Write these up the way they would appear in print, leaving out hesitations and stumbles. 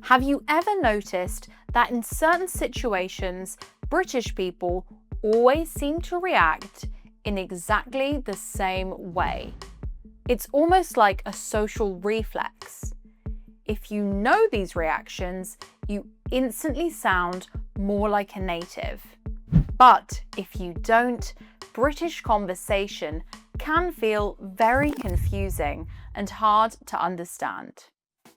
Have you ever noticed that in certain situations, British people always seem to react in exactly the same way? It's almost like a social reflex. If you know these reactions, you instantly sound more like a native. But if you don't, British conversation can feel very confusing and hard to understand.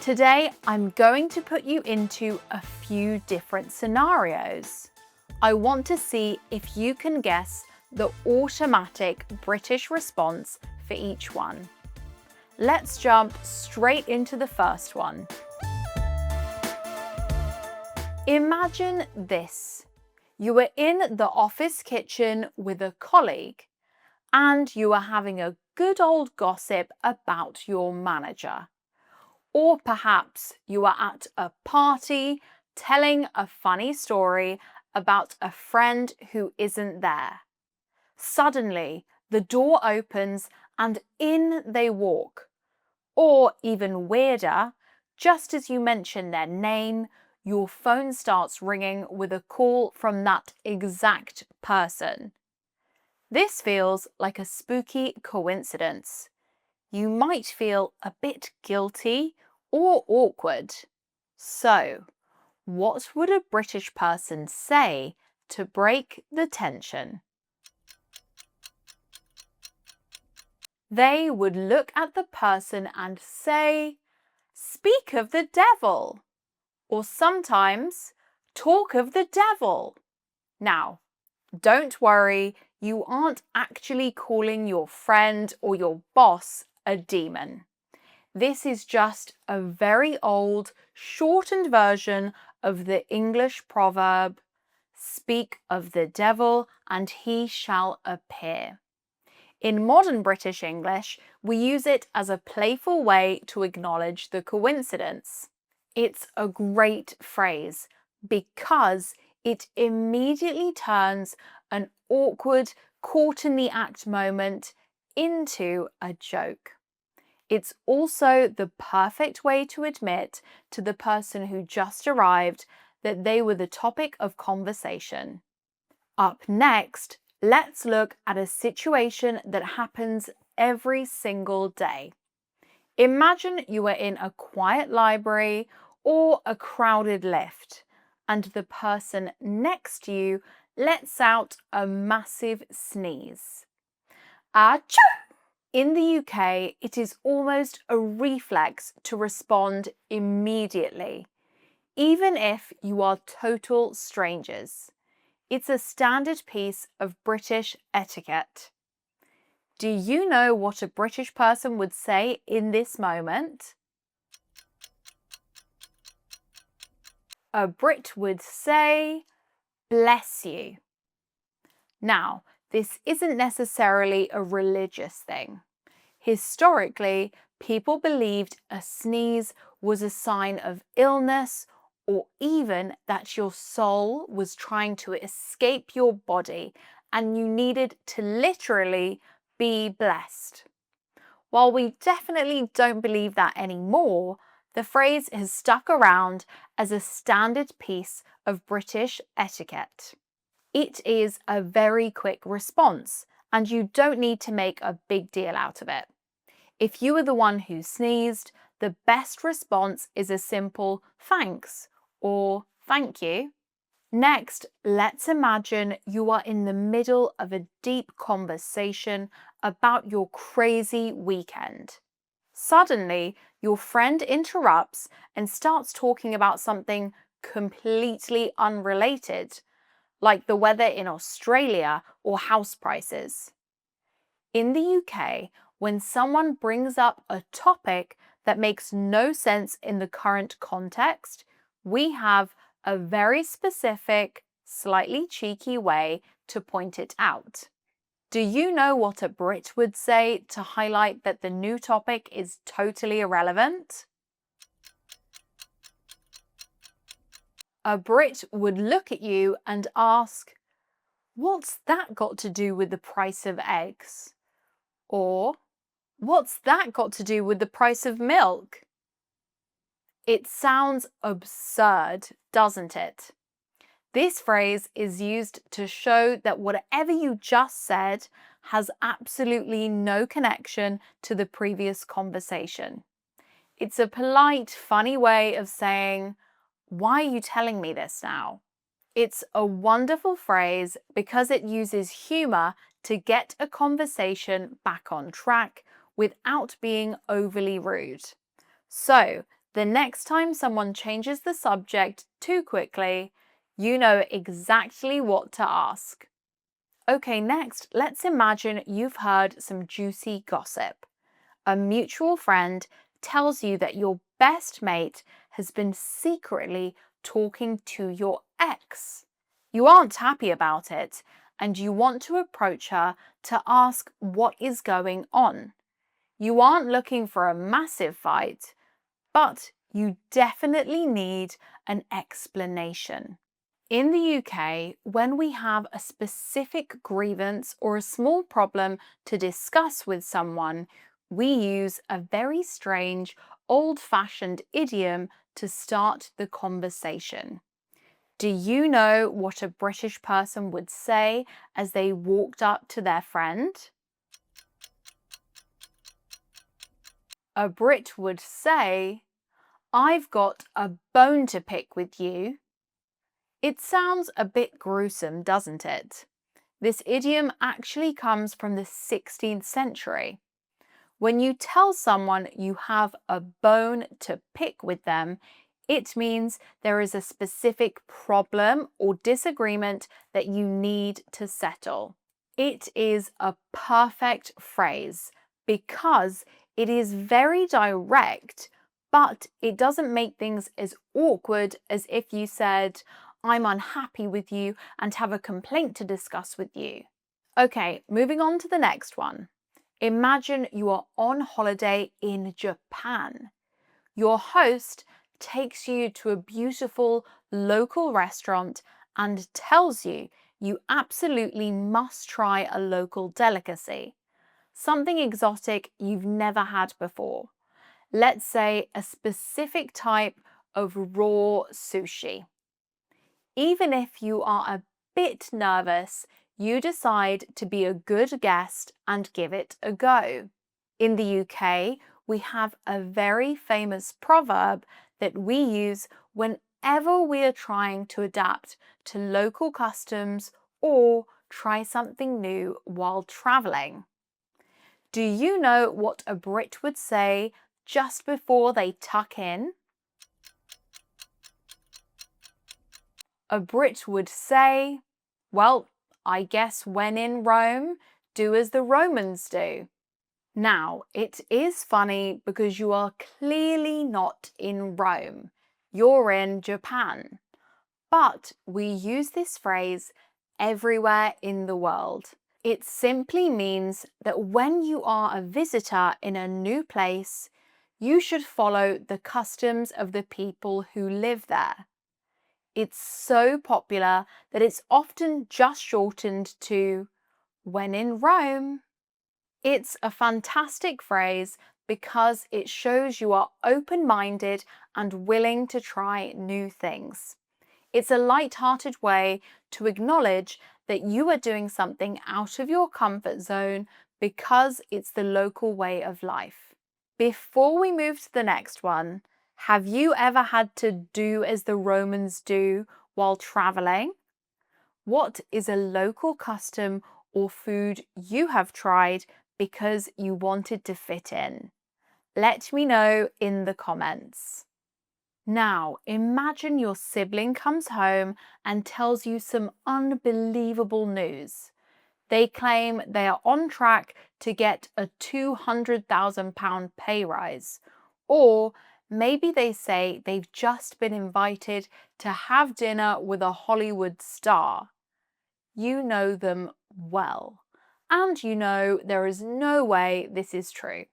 Today, I'm going to put you into a few different scenarios. I want to see if you can guess the automatic British response for each one. Let's jump straight into the first one. Imagine this. You are in the office kitchen with a colleague and you are having a good old gossip about your manager. Or perhaps you are at a party telling a funny story about a friend who isn't there. Suddenly, the door opens and in they walk. Or even weirder, just as you mention their name, your phone starts ringing with a call from that exact person. This feels like a spooky coincidence. You might feel a bit guilty or awkward. So, what would a British person say to break the tension? They would look at the person and say, "Speak of the devil," or sometimes, "Talk of the devil." Now, don't worry, you aren't actually calling your friend or your boss a demon. This is just a very old, shortened version of the English proverb, "Speak of the devil and he shall appear." In modern British English, we use it as a playful way to acknowledge the coincidence. It's a great phrase because it immediately turns an awkward, caught in the act moment into a joke. It's also the perfect way to admit to the person who just arrived that they were the topic of conversation. Up next, let's look at a situation that happens every single day. Imagine you are in a quiet library or a crowded lift, and the person next to you lets out a massive sneeze. Achoo! In the UK, it is almost a reflex to respond immediately, even if you are total strangers. It's a standard piece of British etiquette. Do you know what a British person would say in this moment? A Brit would say, "Bless you." Now, this isn't necessarily a religious thing. Historically, people believed a sneeze was a sign of illness or even that your soul was trying to escape your body and you needed to literally be blessed. While we definitely don't believe that anymore, the phrase has stuck around as a standard piece of British etiquette. It is a very quick response, and you don't need to make a big deal out of it. If you were the one who sneezed, the best response is a simple thanks or thank you. Next, let's imagine you are in the middle of a deep conversation about your crazy weekend. Suddenly, your friend interrupts and starts talking about something completely unrelated, like the weather in Australia or house prices. In the UK, when someone brings up a topic that makes no sense in the current context, we have a very specific, slightly cheeky way to point it out. Do you know what a Brit would say to highlight that the new topic is totally irrelevant? A Brit would look at you and ask, "What's that got to do with the price of eggs?" Or, "What's that got to do with the price of milk?" It sounds absurd, doesn't it? This phrase is used to show that whatever you just said has absolutely no connection to the previous conversation. It's a polite, funny way of saying, "Why are you telling me this now?" It's a wonderful phrase because it uses humor to get a conversation back on track without being overly rude. So, the next time someone changes the subject too quickly, you know exactly what to ask. Okay, next, let's imagine you've heard some juicy gossip. A mutual friend tells you that your best mate has been secretly talking to your ex. You aren't happy about it, and you want to approach her to ask what is going on. You aren't looking for a massive fight, but you definitely need an explanation. In the UK, when we have a specific grievance or a small problem to discuss with someone, we use a very strange, old-fashioned idiom to start the conversation. Do you know what a British person would say as they walked up to their friend? A Brit would say, "I've got a bone to pick with you." It sounds a bit gruesome, doesn't it? This idiom actually comes from the 16th century. When you tell someone you have a bone to pick with them, it means there is a specific problem or disagreement that you need to settle. It is a perfect phrase because it is very direct, but it doesn't make things as awkward as if you said, "I'm unhappy with you and have a complaint to discuss with you." Okay, moving on to the next one. Imagine you are on holiday in Japan. Your host takes you to a beautiful local restaurant and tells you you absolutely must try a local delicacy, something exotic you've never had before. Let's say a specific type of raw sushi. Even if you are a bit nervous, you decide to be a good guest and give it a go. In the UK, we have a very famous proverb that we use whenever we are trying to adapt to local customs or try something new while traveling. Do you know what a Brit would say just before they tuck in? A Brit would say, "Well, I guess when in Rome, do as the Romans do." Now, it is funny because you are clearly not in Rome. You're in Japan. But we use this phrase everywhere in the world. It simply means that when you are a visitor in a new place, you should follow the customs of the people who live there. It's so popular that it's often just shortened to "when in Rome." It's a fantastic phrase because it shows you are open-minded and willing to try new things. It's a light-hearted way to acknowledge that you are doing something out of your comfort zone because it's the local way of life. Before we move to the next one, have you ever had to do as the Romans do while traveling? What is a local custom or food you have tried because you wanted to fit in? Let me know in the comments. Now, imagine your sibling comes home and tells you some unbelievable news. They claim they are on track to get a £200,000 pay rise. Or maybe they say they've just been invited to have dinner with a Hollywood star. You know them well, and you know there is no way this is true.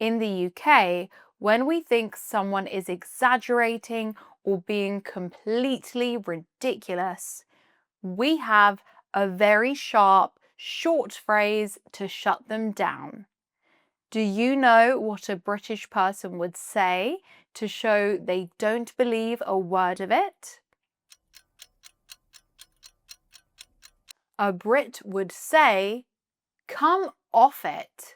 In the UK, when we think someone is exaggerating or being completely ridiculous, we have a very sharp, short phrase to shut them down. Do you know what a British person would say to show they don't believe a word of it? A Brit would say, "Come off it."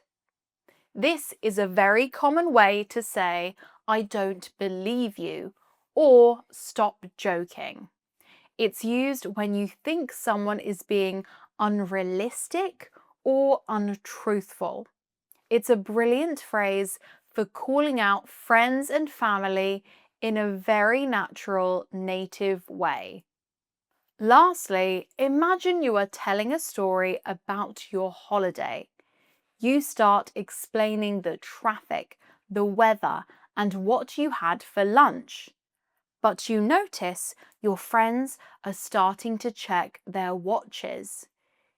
This is a very common way to say, "I don't believe you," or "stop joking." It's used when you think someone is being unrealistic or untruthful. It's a brilliant phrase for calling out friends and family in a very natural, native way. Lastly, imagine you are telling a story about your holiday. You start explaining the traffic, the weather, and what you had for lunch. But you notice your friends are starting to check their watches.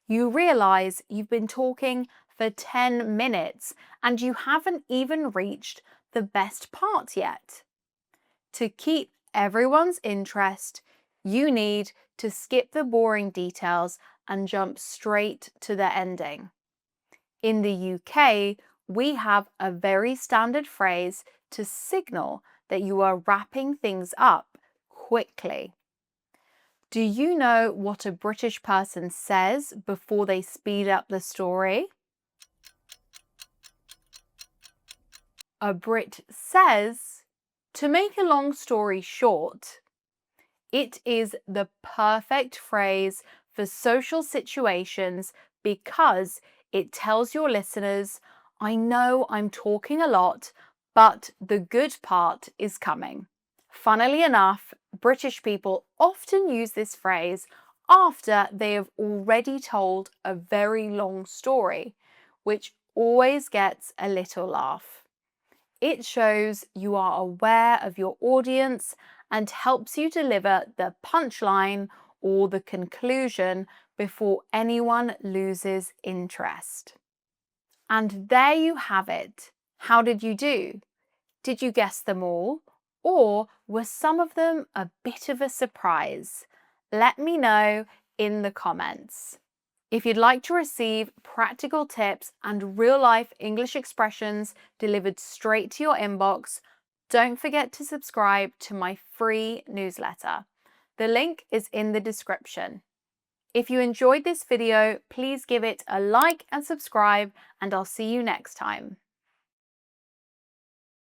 You realize you've been talking for 10 minutes and you haven't even reached the best part yet. To keep everyone's interest, you need to skip the boring details and jump straight to the ending. In the UK, we have a very standard phrase to signal that you are wrapping things up quickly. Do you know what a British person says before they speed up the story? A Brit says, "To make a long story short." It is the perfect phrase for social situations because it tells your listeners, "I know I'm talking a lot, but the good part is coming." Funnily enough, British people often use this phrase after they have already told a very long story, which always gets a little laugh. It shows you are aware of your audience and helps you deliver the punchline or the conclusion before anyone loses interest. And there you have it. How did you do? Did you guess them all? Or were some of them a bit of a surprise? Let me know in the comments. If you'd like to receive practical tips and real-life English expressions delivered straight to your inbox, don't forget to subscribe to my free newsletter. The link is in the description. If you enjoyed this video, please give it a like and subscribe, and I'll see you next time.